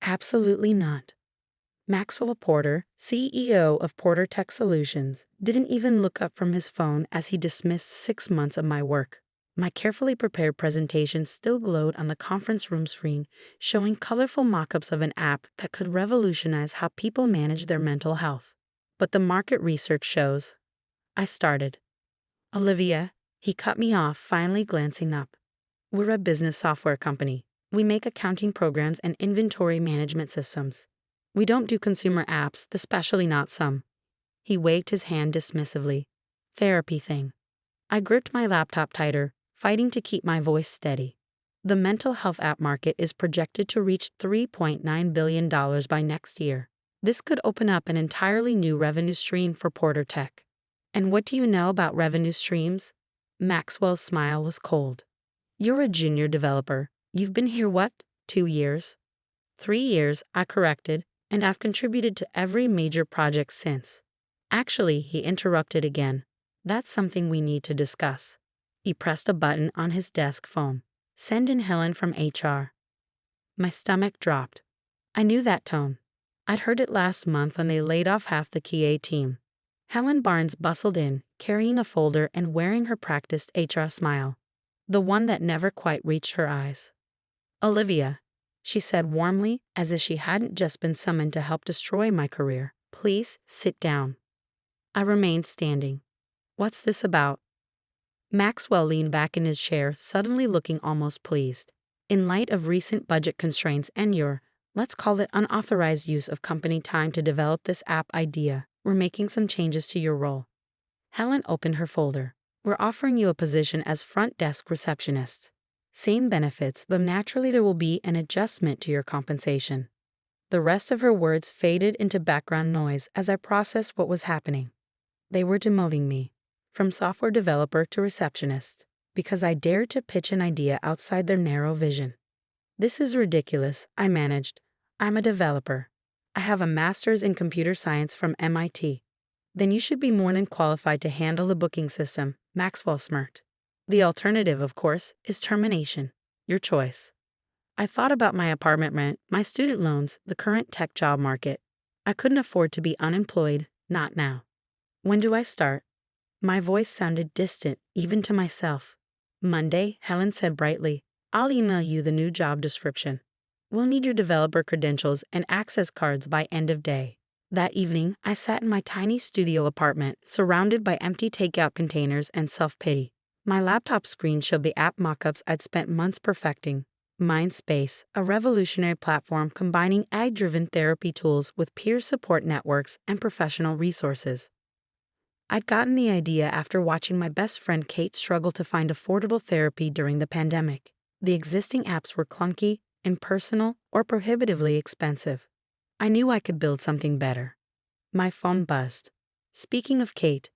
Absolutely not. Maxwell Porter, CEO of Porter Tech Solutions, didn't even look up from his phone as he dismissed 6 months of my work. My carefully prepared presentation still glowed on the conference room screen, showing colorful mock-ups of an app that could revolutionize how people manage their mental health. But the market research shows. I started. Olivia, he cut me off, finally glancing up. We're a business software company. We make accounting programs and inventory management systems. We don't do consumer apps, especially not some. He waved his hand dismissively. Therapy thing. I gripped my laptop tighter, fighting to keep my voice steady. The mental health app market is projected to reach $3.9 billion by next year. This could open up an entirely new revenue stream for Porter Tech. And what do you know about revenue streams? Maxwell's smile was cold. You're a junior developer. You've been here what, 2 years? 3 years, I corrected, and I've contributed to every major project since. Actually, he interrupted again. That's something we need to discuss. He pressed a button on his desk phone. Send in Helen from HR. My stomach dropped. I knew that tone. I'd heard it last month when they laid off half the QA team. Helen Barnes bustled in, carrying a folder and wearing her practiced HR smile. The one that never quite reached her eyes. Olivia, she said warmly, as if she hadn't just been summoned to help destroy my career. Please sit down. I remained standing. What's this about? Maxwell leaned back in his chair, suddenly looking almost pleased. In light of recent budget constraints and your, let's call it unauthorized use of company time to develop this app idea, we're making some changes to your role. Helen opened her folder. We're offering you a position as front desk receptionist. Same benefits, though naturally there will be an adjustment to your compensation. The rest of her words faded into background noise as I processed what was happening. They were demoting me, from software developer to receptionist, because I dared to pitch an idea outside their narrow vision. This is ridiculous, I managed. I'm a developer. I have a master's in computer science from MIT. Then you should be more than qualified to handle the booking system, Maxwell smirked. The alternative, of course, is termination. Your choice. I thought about my apartment rent, my student loans, the current tech job market. I couldn't afford to be unemployed, not now. When do I start? My voice sounded distant, even to myself. Monday, Helen said brightly. I'll email you the new job description. We'll need your developer credentials and access cards by end of day. That evening, I sat in my tiny studio apartment, surrounded by empty takeout containers and self-pity. My laptop screen showed the app mockups I'd spent months perfecting. Mindspace, a revolutionary platform combining AI-driven therapy tools with peer support networks and professional resources. I'd gotten the idea after watching my best friend Kate struggle to find affordable therapy during the pandemic. The existing apps were clunky, impersonal, or prohibitively expensive. I knew I could build something better. My phone buzzed. Speaking of Kate,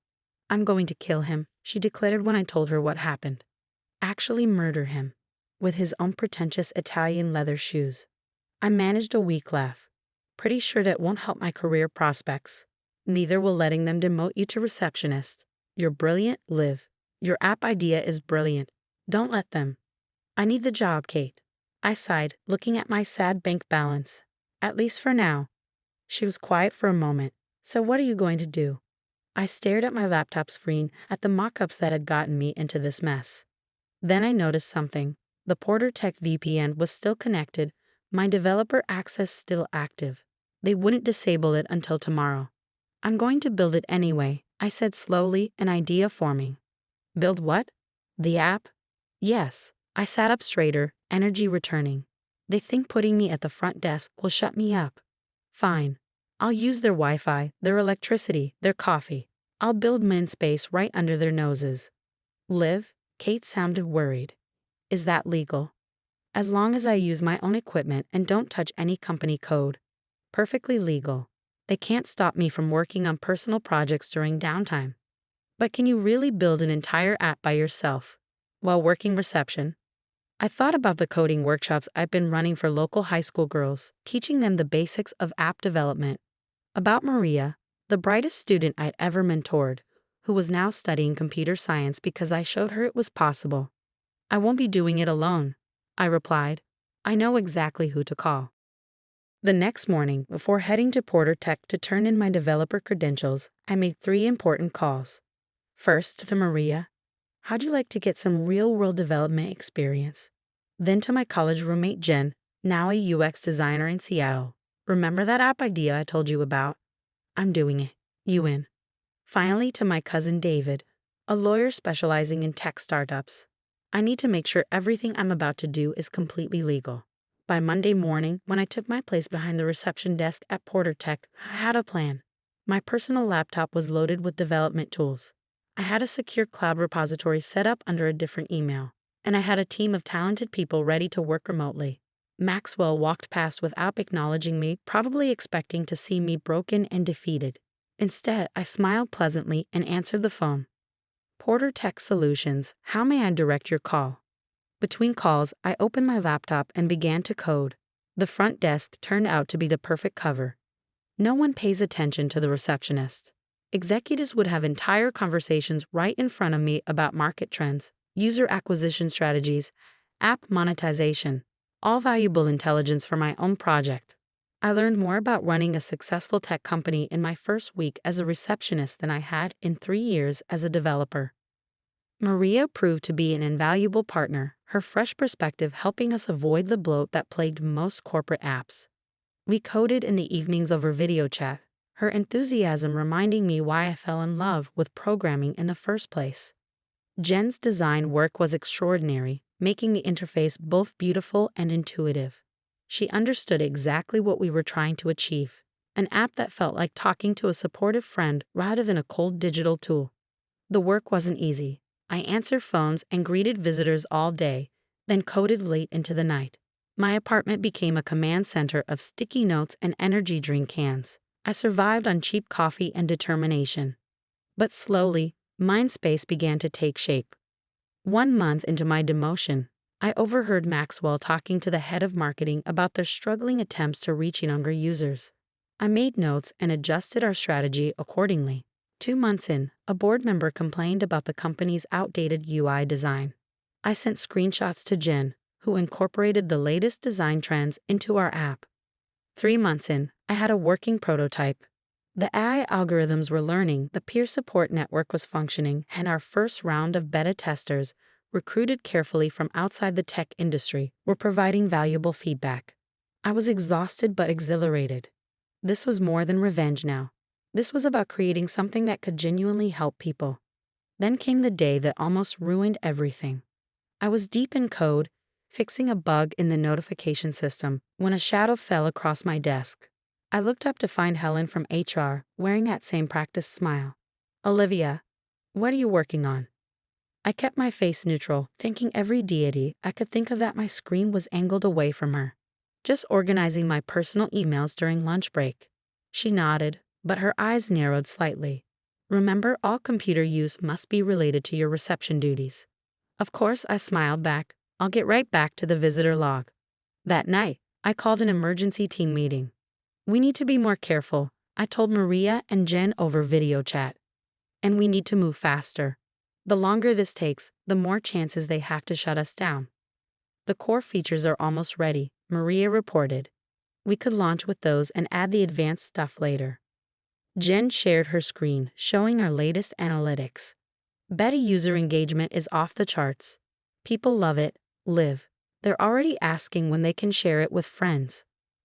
I'm going to kill him, she declared when I told her what happened. Actually murder him, with his own pretentious Italian leather shoes. I managed a weak laugh. Pretty sure that won't help my career prospects. Neither will letting them demote you to receptionist. You're brilliant, Liv. Your app idea is brilliant. Don't let them. I need the job, Kate. I sighed, looking at my sad bank balance. At least for now. She was quiet for a moment. So what are you going to do? I stared at my laptop screen, at the mock-ups that had gotten me into this mess. Then I noticed something. The Porter Tech VPN was still connected, my developer access still active. They wouldn't disable it until tomorrow. I'm going to build it anyway, I said slowly, an idea forming. Build what? The app? Yes. I sat up straighter, energy returning. They think putting me at the front desk will shut me up. Fine. I'll use their Wi-Fi, their electricity, their coffee. I'll build Mindspace right under their noses. Liv? Kate sounded worried. Is that legal? As long as I use my own equipment and don't touch any company code. Perfectly legal. They can't stop me from working on personal projects during downtime. But can you really build an entire app by yourself while working reception? I thought about the coding workshops I've been running for local high school girls, teaching them the basics of app development. About Maria, the brightest student I'd ever mentored, who was now studying computer science because I showed her it was possible. I won't be doing it alone, I replied. I know exactly who to call. The next morning, before heading to Porter Tech to turn in my developer credentials, I made 3 important calls. First, to Maria. How'd you like to get some real-world development experience? Then to my college roommate Jen, now a UX designer in Seattle. Remember that app idea I told you about? I'm doing it. You in. Finally, to my cousin David, a lawyer specializing in tech startups. I need to make sure everything I'm about to do is completely legal. By Monday morning, when I took my place behind the reception desk at Porter Tech, I had a plan. My personal laptop was loaded with development tools. I had a secure cloud repository set up under a different email, and I had a team of talented people ready to work remotely. Maxwell walked past without acknowledging me, probably expecting to see me broken and defeated. Instead, I smiled pleasantly and answered the phone. Porter Tech Solutions, how may I direct your call? Between calls, I opened my laptop and began to code. The front desk turned out to be the perfect cover. No one pays attention to the receptionist. Executives would have entire conversations right in front of me about market trends, user acquisition strategies, app monetization, all valuable intelligence for my own project. I learned more about running a successful tech company in my first week as a receptionist than I had in 3 years as a developer. Maria proved to be an invaluable partner, her fresh perspective helping us avoid the bloat that plagued most corporate apps. We coded in the evenings over video chat, her enthusiasm reminding me why I fell in love with programming in the first place. Jen's design work was extraordinary, making the interface both beautiful and intuitive. She understood exactly what we were trying to achieve, an app that felt like talking to a supportive friend rather than a cold digital tool. The work wasn't easy. I answered phones and greeted visitors all day, then coded late into the night. My apartment became a command center of sticky notes and energy drink cans. I survived on cheap coffee and determination. But slowly, mind space began to take shape. 1 month into my demotion, I overheard Maxwell talking to the head of marketing about their struggling attempts to reach younger users. I made notes and adjusted our strategy accordingly. 2 months in, a board member complained about the company's outdated UI design. I sent screenshots to Jen, who incorporated the latest design trends into our app. 3 months in, I had a working prototype. The AI algorithms were learning, the peer support network was functioning, and our first round of beta testers, recruited carefully from outside the tech industry, were providing valuable feedback. I was exhausted but exhilarated. This was more than revenge now. This was about creating something that could genuinely help people. Then came the day that almost ruined everything. I was deep in code, fixing a bug in the notification system, when a shadow fell across my desk. I looked up to find Helen from HR, wearing that same practiced smile. "Olivia, what are you working on?" I kept my face neutral, thanking every deity I could think of that my screen was angled away from her. "Just organizing my personal emails during lunch break." She nodded, but her eyes narrowed slightly. "Remember, all computer use must be related to your reception duties." Of course, I smiled back. I'll get right back to the visitor log. That night, I called an emergency team meeting. "We need to be more careful," I told Maria and Jen over video chat. "And we need to move faster. The longer this takes, the more chances they have to shut us down." "The core features are almost ready," Maria reported. "We could launch with those and add the advanced stuff later." Jen shared her screen, showing our latest analytics. Beta user engagement is off the charts. People love it, live. They're already asking when they can share it with friends.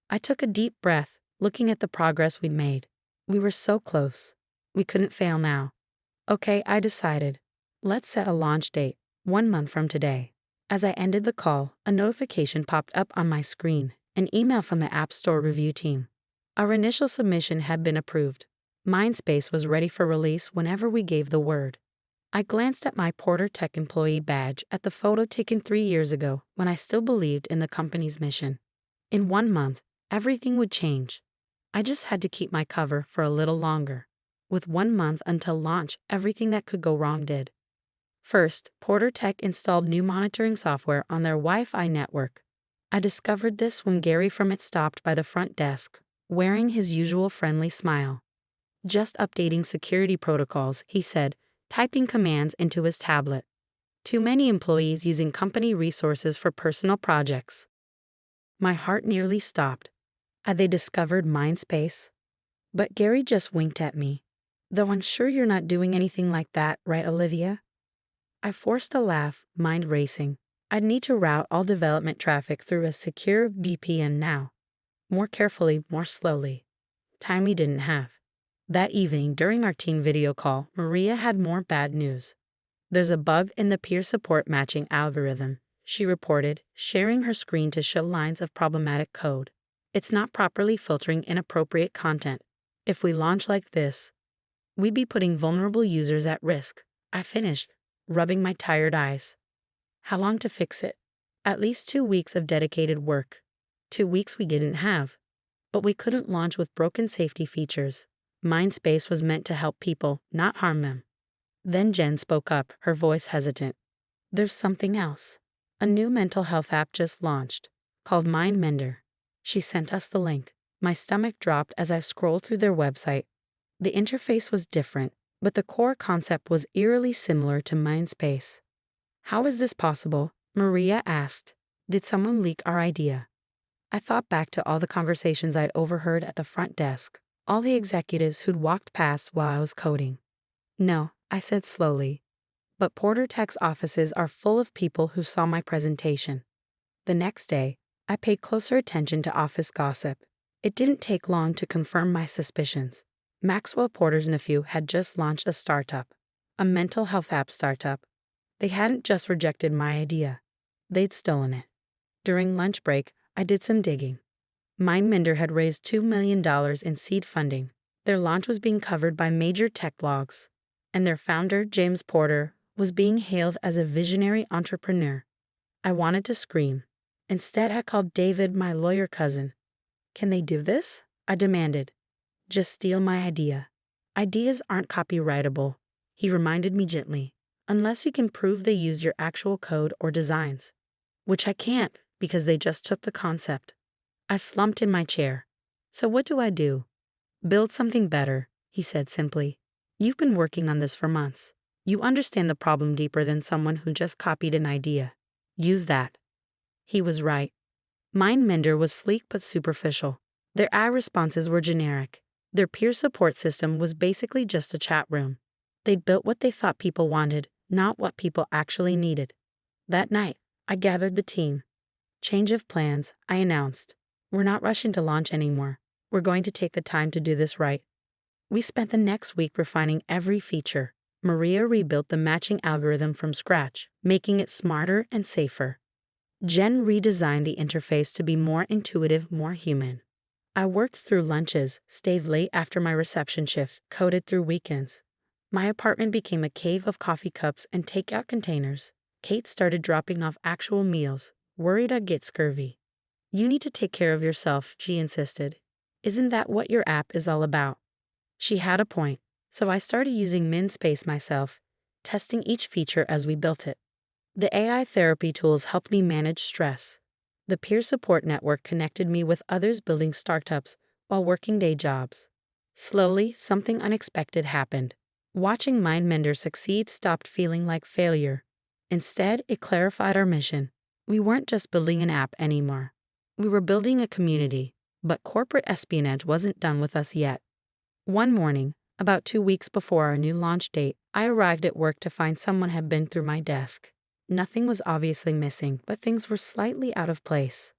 I took a deep breath, looking at the progress we'd made. We were so close. We couldn't fail now. "Okay," I decided. "Let's set a launch date, 1 month from today." As I ended the call, a notification popped up on my screen, an email from the App Store review team. Our initial submission had been approved. Mindspace was ready for release whenever we gave the word. I glanced at my Porter Tech employee badge at the photo taken 3 years ago when I still believed in the company's mission. In 1 month, everything would change. I just had to keep my cover for a little longer. With 1 month until launch, everything that could go wrong did. First, Porter Tech installed new monitoring software on their Wi-Fi network. I discovered this when Gary from it stopped by the front desk, wearing his usual friendly smile. "Just updating security protocols," he said, typing commands into his tablet. "Too many employees using company resources for personal projects." My heart nearly stopped. They discovered Mindspace. But Gary just winked at me. Though I'm sure you're not doing anything like that, right, Olivia? I forced a laugh, mind racing. I'd need to route all development traffic through a secure VPN now. More carefully, more slowly. Time we didn't have. That evening, during our team video call, Maria had more bad news. There's a bug in the peer support matching algorithm, she reported, sharing her screen to show lines of problematic code. It's not properly filtering inappropriate content. If we launch like this, we'd be putting vulnerable users at risk. I finished, rubbing my tired eyes. How long to fix it? At least 2 weeks of dedicated work. 2 weeks we didn't have. But we couldn't launch with broken safety features. Mindspace was meant to help people, not harm them. Then Jen spoke up, her voice hesitant. There's something else. A new mental health app just launched, called MindMender. She sent us the link. My stomach dropped as I scrolled through their website. The interface was different, but the core concept was eerily similar to Mindspace. How is this possible? Maria asked. Did someone leak our idea? I thought back to all the conversations I'd overheard at the front desk, all the executives who'd walked past while I was coding. No, I said slowly. But Porter Tech's offices are full of people who saw my presentation. The next day, I paid closer attention to office gossip. It didn't take long to confirm my suspicions. Maxwell Porter's nephew had just launched a startup, a mental health app startup. They hadn't just rejected my idea. They'd stolen it. During lunch break, I did some digging. MindMender had raised $2 million in seed funding. Their launch was being covered by major tech blogs. And their founder, James Porter, was being hailed as a visionary entrepreneur. I wanted to scream. Instead, I called David my lawyer cousin. Can they do this? I demanded. Just steal my idea. Ideas aren't copyrightable, he reminded me gently, unless you can prove they used your actual code or designs. Which I can't, because they just took the concept. I slumped in my chair. So what do I do? Build something better, he said simply. You've been working on this for months. You understand the problem deeper than someone who just copied an idea. Use that. He was right. MindMender was sleek but superficial. Their ad responses were generic. Their peer support system was basically just a chat room. They'd built what they thought people wanted, not what people actually needed. That night, I gathered the team. Change of plans, I announced. We're not rushing to launch anymore. We're going to take the time to do this right. We spent the next week refining every feature. Maria rebuilt the matching algorithm from scratch, making it smarter and safer. Jen redesigned the interface to be more intuitive, more human. I worked through lunches, stayed late after my reception shift, coded through weekends. My apartment became a cave of coffee cups and takeout containers. Kate started dropping off actual meals, worried I'd get scurvy. You need to take care of yourself, she insisted. Isn't that what your app is all about? She had a point, so I started using Mindspace myself, testing each feature as we built it. The AI therapy tools helped me manage stress. The peer support network connected me with others building startups while working day jobs. Slowly, something unexpected happened. Watching MindMender succeed stopped feeling like failure. Instead, it clarified our mission. We weren't just building an app anymore. We were building a community, but corporate espionage wasn't done with us yet. One morning, about 2 weeks before our new launch date, I arrived at work to find someone had been through my desk. Nothing was obviously missing, but things were slightly out of place.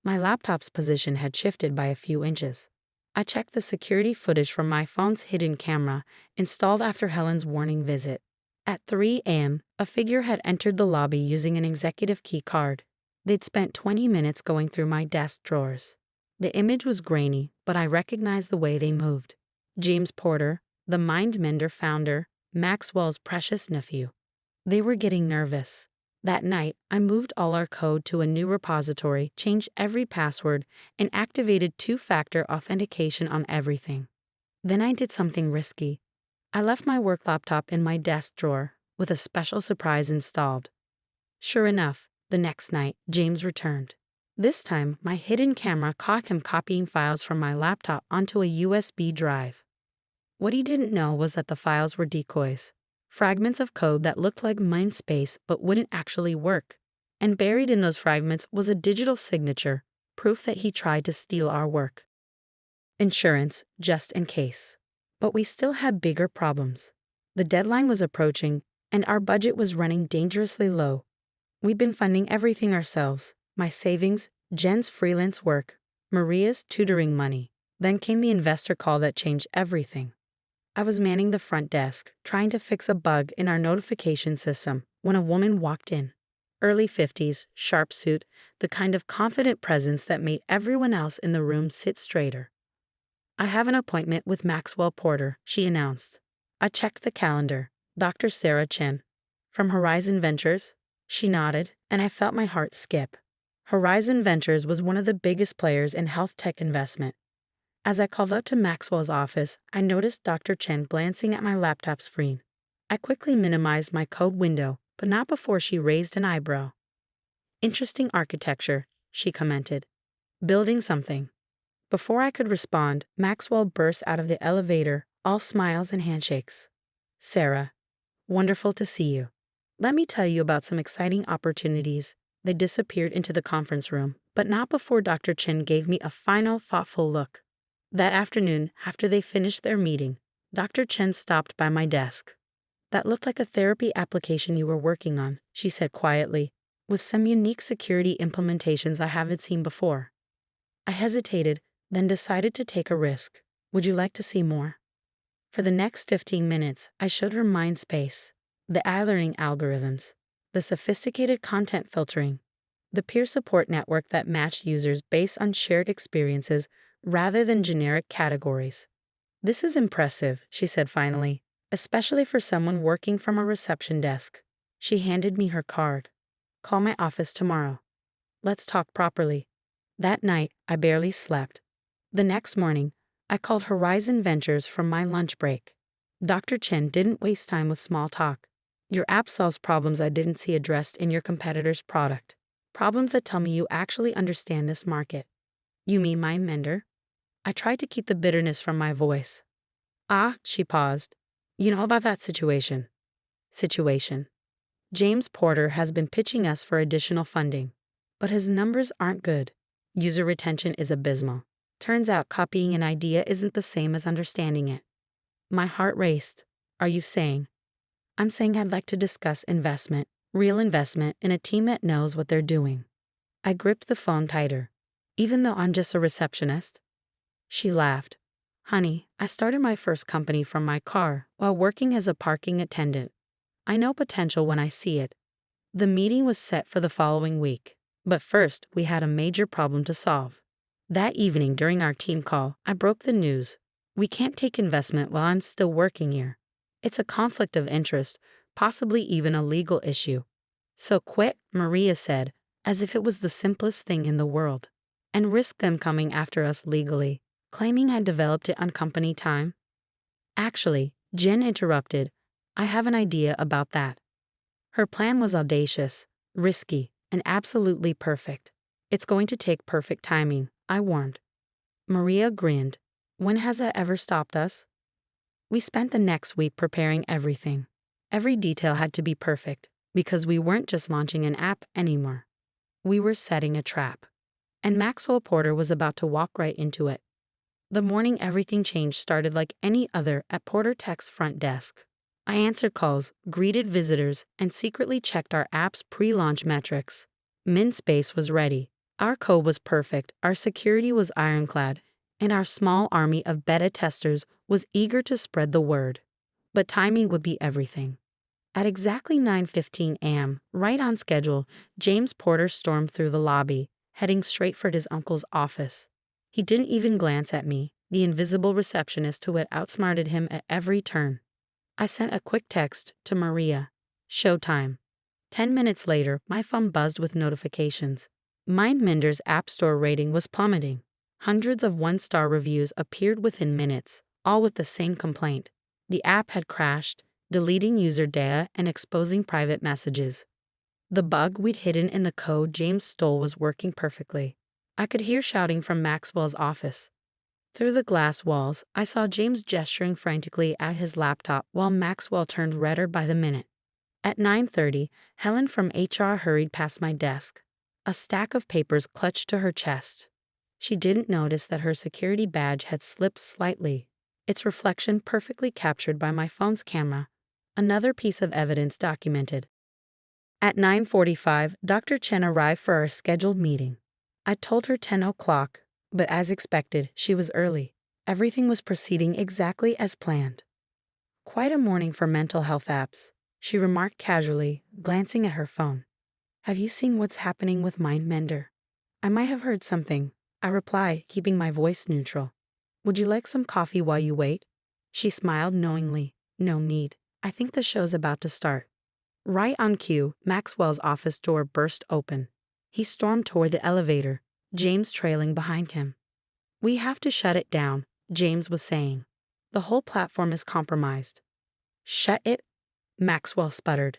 My laptop's position had shifted by a few inches. I checked the security footage from my phone's hidden camera, installed after Helen's warning visit. At 3 a.m., a figure had entered the lobby using an executive key card. They'd spent 20 minutes going through my desk drawers. The image was grainy, but I recognized the way they moved. James Porter, the MindMender founder, Maxwell's precious nephew. They were getting nervous. That night, I moved all our code to a new repository, changed every password, and activated two-factor authentication on everything. Then I did something risky. I left my work laptop in my desk drawer, with a special surprise installed. Sure enough, the next night, James returned. This time, my hidden camera caught him copying files from my laptop onto a USB drive. What he didn't know was that the files were decoys. Fragments of code that looked like Mindspace but wouldn't actually work. And buried in those fragments was a digital signature, proof that he tried to steal our work. Insurance, just in case. But we still had bigger problems. The deadline was approaching, and our budget was running dangerously low. We'd been funding everything ourselves: my savings, Jen's freelance work, Maria's tutoring money. Then came the investor call that changed everything. I was manning the front desk, trying to fix a bug in our notification system, when a woman walked in. Early 50s, sharp suit, the kind of confident presence that made everyone else in the room sit straighter. "I have an appointment with Maxwell Porter," she announced. I checked the calendar. Dr. Sarah Chen. "From Horizon Ventures?" She nodded, and I felt my heart skip. Horizon Ventures was one of the biggest players in health tech investment. As I called up to Maxwell's office, I noticed Dr. Chen glancing at my laptop screen. I quickly minimized my code window, but not before she raised an eyebrow. "Interesting architecture," she commented. "Building something." Before I could respond, Maxwell burst out of the elevator, all smiles and handshakes. "Sarah, wonderful to see you. Let me tell you about some exciting opportunities." They disappeared into the conference room, but not before Dr. Chen gave me a final, thoughtful look. That afternoon, after they finished their meeting, Dr. Chen stopped by my desk. "That looked like a therapy application you were working on," she said quietly, "with some unique security implementations I haven't seen before." I hesitated, then decided to take a risk. "Would you like to see more?" For the next 15 minutes, I showed her Mindspace, the learning algorithms, the sophisticated content filtering, the peer support network that matched users based on shared experiences rather than generic categories. "This is impressive," she said finally, "especially for someone working from a reception desk." She handed me her card. "Call my office tomorrow. Let's talk properly." That night, I barely slept. The next morning, I called Horizon Ventures from my lunch break. Dr. Chen didn't waste time with small talk. "Your app solves problems I didn't see addressed in your competitor's product. Problems that tell me you actually understand this market." "You mean MindMender?" I tried to keep the bitterness from my voice. "Ah," she paused. "You know about that situation." "Situation. James Porter has been pitching us for additional funding. But his numbers aren't good. User retention is abysmal. Turns out copying an idea isn't the same as understanding it." My heart raced. "Are you saying?" "I'm saying I'd like to discuss investment, real investment in a team that knows what they're doing." I gripped the phone tighter. "Even though I'm just a receptionist?" She laughed. "Honey, I started my first company from my car while working as a parking attendant. I know potential when I see it." The meeting was set for the following week, but first we had a major problem to solve. That evening during our team call, I broke the news. "We can't take investment while I'm still working here. It's a conflict of interest, possibly even a legal issue." "So quit," Maria said, as if it was the simplest thing in the world. "And risk them coming after us legally, claiming I'd developed it on company time?" "Actually," Jen interrupted, "I have an idea about that." Her plan was audacious, risky, and absolutely perfect. "It's going to take perfect timing," I warned. Maria grinned. "When has that ever stopped us?" We spent the next week preparing everything. Every detail had to be perfect, because we weren't just launching an app anymore. We were setting a trap. And Maxwell Porter was about to walk right into it. The morning everything changed started like any other at Porter Tech's front desk. I answered calls, greeted visitors, and secretly checked our app's pre-launch metrics. Mindspace was ready. Our code was perfect, our security was ironclad, and our small army of beta testers was eager to spread the word. But timing would be everything. At exactly 9:15 a.m., right on schedule, James Porter stormed through the lobby, heading straight for his uncle's office. He didn't even glance at me, the invisible receptionist who had outsmarted him at every turn. I sent a quick text to Maria. "Showtime." 10 minutes later, my phone buzzed with notifications. MindMender's App Store rating was plummeting. Hundreds of one-star reviews appeared within minutes, all with the same complaint. The app had crashed, deleting user data and exposing private messages. The bug we'd hidden in the code James stole was working perfectly. I could hear shouting from Maxwell's office. Through the glass walls, I saw James gesturing frantically at his laptop while Maxwell turned redder by the minute. At 9:30, Helen from HR hurried past my desk. A stack of papers clutched to her chest. She didn't notice that her security badge had slipped slightly, its reflection perfectly captured by my phone's camera. Another piece of evidence documented. At 9:45, Dr. Chen arrived for our scheduled meeting. I told her 10 o'clock, but as expected, she was early. Everything was proceeding exactly as planned. Quite a morning for mental health apps, she remarked casually, glancing at her phone. Have you seen what's happening with MindMender? I might have heard something, I reply, keeping my voice neutral. Would you like some coffee while you wait? She smiled knowingly. No need. I think the show's about to start. Right on cue, Maxwell's office door burst open. He stormed toward the elevator, James trailing behind him. We have to shut it down, James was saying. The whole platform is compromised. Shut it? Maxwell sputtered.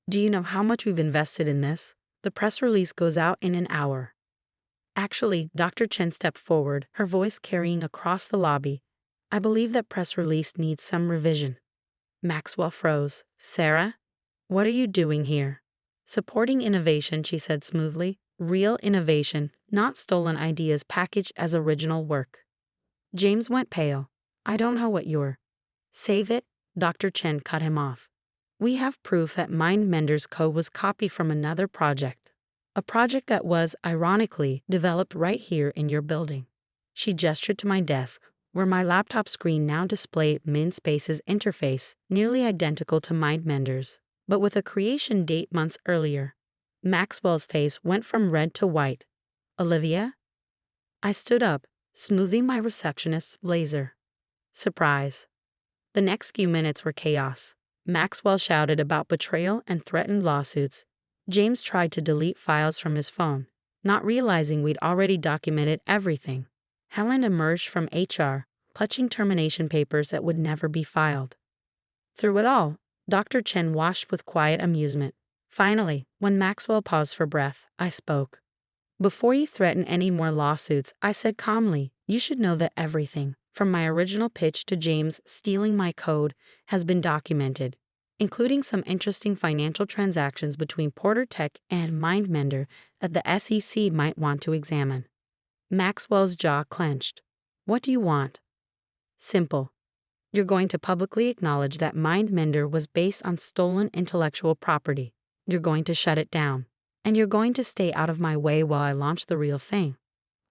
Do you know how much we've invested in this? The press release goes out in an hour. Actually, Dr. Chen stepped forward, her voice carrying across the lobby. I believe that press release needs some revision. Maxwell froze. Sarah? What are you doing here? Supporting innovation, she said smoothly. Real innovation, not stolen ideas packaged as original work. James went pale. I don't know what you're. Save it, Dr. Chen cut him off. We have proof that MindMender's code was copied from another project. A project that was, ironically, developed right here in your building. She gestured to my desk, where my laptop screen now displayed MindSpace's interface, nearly identical to MindMender's, but with a creation date months earlier. Maxwell's face went from red to white. Olivia? I stood up, smoothing my receptionist's blazer. Surprise. The next few minutes were chaos. Maxwell shouted about betrayal and threatened lawsuits. James tried to delete files from his phone, not realizing we'd already documented everything. Helen emerged from HR, clutching termination papers that would never be filed. Through it all, Dr. Chen watched with quiet amusement. Finally, when Maxwell paused for breath, I spoke. Before you threaten any more lawsuits, I said calmly, you should know that everything, from my original pitch to James stealing my code, has been documented, including some interesting financial transactions between Porter Tech and MindMender that the SEC might want to examine. Maxwell's jaw clenched. What do you want? Simple. You're going to publicly acknowledge that MindMender was based on stolen intellectual property. You're going to shut it down. And you're going to stay out of my way while I launch the real thing.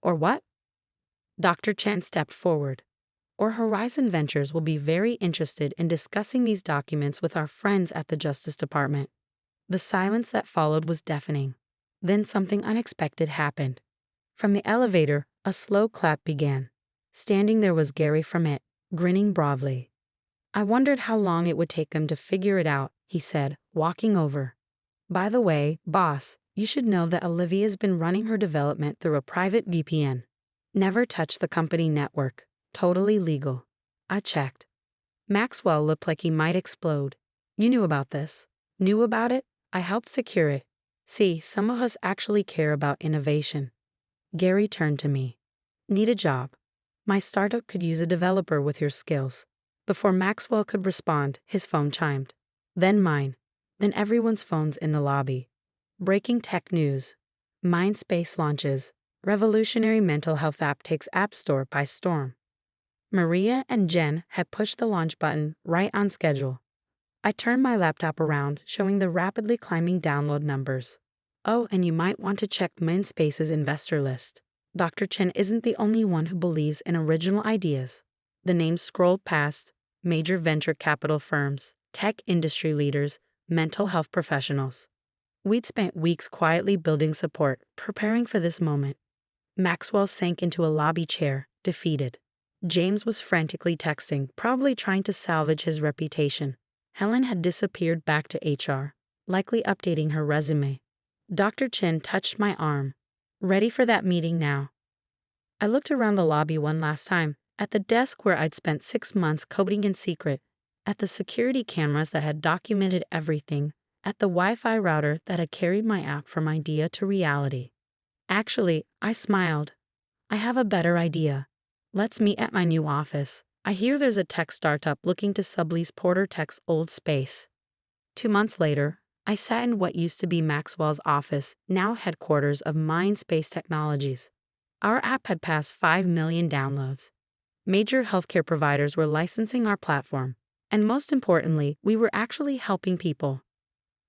Or what? Dr. Chen stepped forward. Or Horizon Ventures will be very interested in discussing these documents with our friends at the Justice Department. The silence that followed was deafening. Then something unexpected happened. From the elevator, a slow clap began. Standing there was Gary Fromett, grinning broadly. I wondered how long it would take him to figure it out, he said, walking over. By the way, boss, you should know that Olivia's been running her development through a private VPN. Never touch the company network. Totally legal. I checked. Maxwell looked like he might explode. You knew about this. Knew about it? I helped secure it. See, some of us actually care about innovation. Gary turned to me. Need a job. My startup could use a developer with your skills. Before Maxwell could respond, his phone chimed. Then mine. Then everyone's phones in the lobby. Breaking tech news. MindSpace launches. Revolutionary mental health app takes App Store by storm. Maria and Jen had pushed the launch button right on schedule. I turned my laptop around, showing the rapidly climbing download numbers. Oh, and you might want to check MindSpace's investor list. Dr. Chen isn't the only one who believes in original ideas. The names scrolled past: major venture capital firms, tech industry leaders, mental health professionals. We'd spent weeks quietly building support, preparing for this moment. Maxwell sank into a lobby chair, defeated. James was frantically texting, probably trying to salvage his reputation. Helen had disappeared back to HR, likely updating her resume. Dr. Chen touched my arm. Ready for that meeting now. I looked around the lobby one last time, at the desk where I'd spent 6 months coding in secret, at the security cameras that had documented everything, at the Wi-Fi router that had carried my app from idea to reality. Actually, I smiled. I have a better idea. Let's meet at my new office. I hear there's a tech startup looking to sublease Porter Tech's old space. 2 months later, I sat in what used to be Maxwell's office, now headquarters of MindSpace Technologies. Our app had passed 5 million downloads. Major healthcare providers were licensing our platform. And most importantly, we were actually helping people.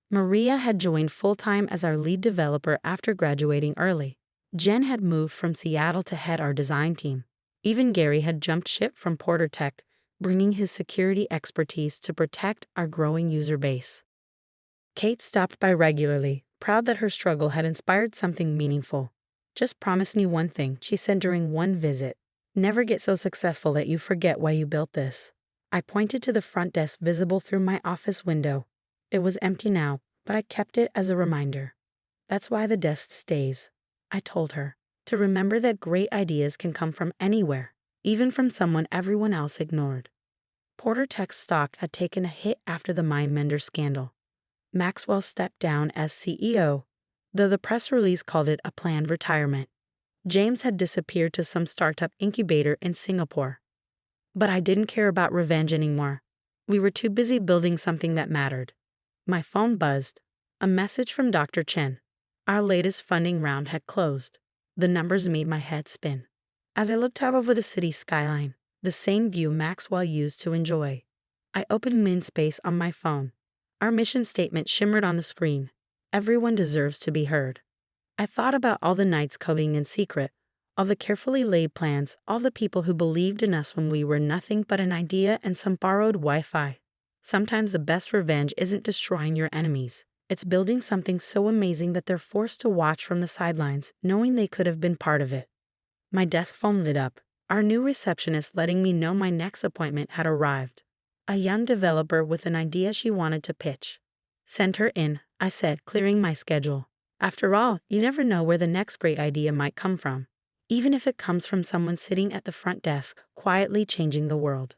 Maria had joined full-time as our lead developer after graduating early. Jen had moved from Seattle to head our design team. Even Gary had jumped ship from Porter Tech, bringing his security expertise to protect our growing user base. Kate stopped by regularly, proud that her struggle had inspired something meaningful. "Just promise me one thing," she said during one visit. "Never get so successful that you forget why you built this." I pointed to the front desk visible through my office window. It was empty now, but I kept it as a reminder. "That's why the desk stays," I told her. "To remember that great ideas can come from anywhere, even from someone everyone else ignored." Porter Tech's stock had taken a hit after the Mindmender scandal. Maxwell stepped down as CEO, though the press release called it a planned retirement. James had disappeared to some startup incubator in Singapore. But I didn't care about revenge anymore. We were too busy building something that mattered. My phone buzzed. A message from Dr. Chen. Our latest funding round had closed. The numbers made my head spin. As I looked out over the city skyline, the same view Maxwell used to enjoy, I opened MinSpace on my phone. Our mission statement shimmered on the screen. Everyone deserves to be heard. I thought about all the nights coding in secret, all the carefully laid plans, all the people who believed in us when we were nothing but an idea and some borrowed Wi-Fi. Sometimes the best revenge isn't destroying your enemies. It's building something so amazing that they're forced to watch from the sidelines, knowing they could have been part of it. My desk phone lit up, our new receptionist letting me know my next appointment had arrived. A young developer with an idea she wanted to pitch. "Send her in," I said, clearing my schedule. After all, you never know where the next great idea might come from, even if it comes from someone sitting at the front desk, quietly changing the world.